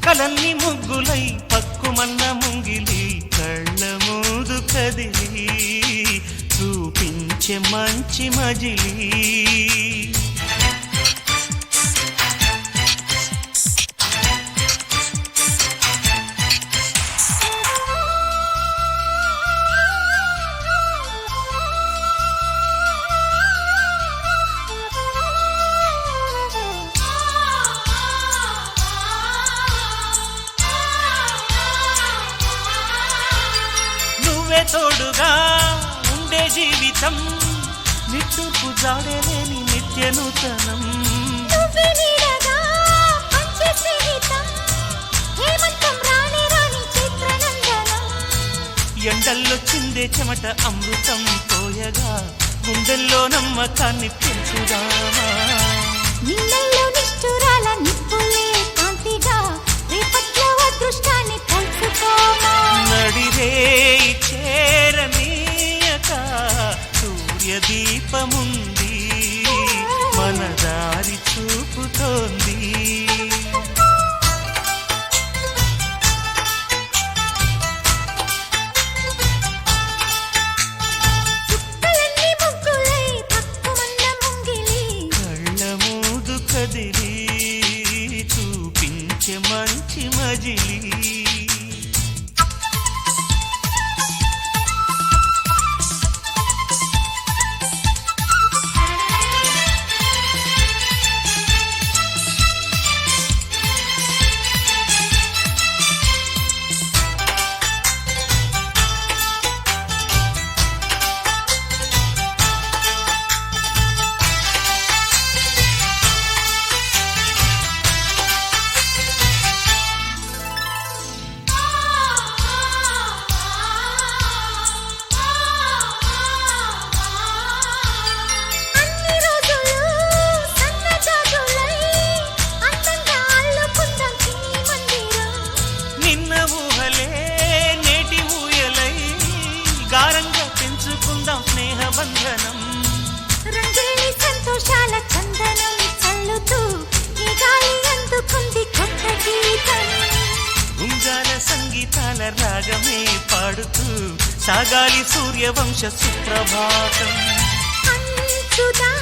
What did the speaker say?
కలన్ని ముగ్గులై పక్కుమన్న ముంగిలి కళ్ళ మూదు కదిలి చూపించే మంచి మజిలీ తోడుగా ఉండే జీవితం నిట్టుకు జాడలేని నిత్య నూతనం ఎండల్లో చిందే చెమట అమృతం పోయగా గుండెల్లో నమ్మకాన్ని పెంచుదామా నిన్నల్లో నిష్ఠురాల నిప్పులే కాంతిగా రేపట్లో అదృష్టాన్ని పంచుకోమా నడిరే చేరనీయక సూర్యదీపముంది మన దారి చూపుతోంది కళ్ళ మూదు కదిలి చూపించే మంచి మజిలీ స్నేహబంధనం రంగేలి సంతోషాల చందనం చల్లుతూ ఈ గాలి అందుకుంది కొత్త గీతం ఉంగాల సంగీతాల రాగమే పాడుతూ సాగాలి సూర్యవంశ సుప్రభాతం అంచుదా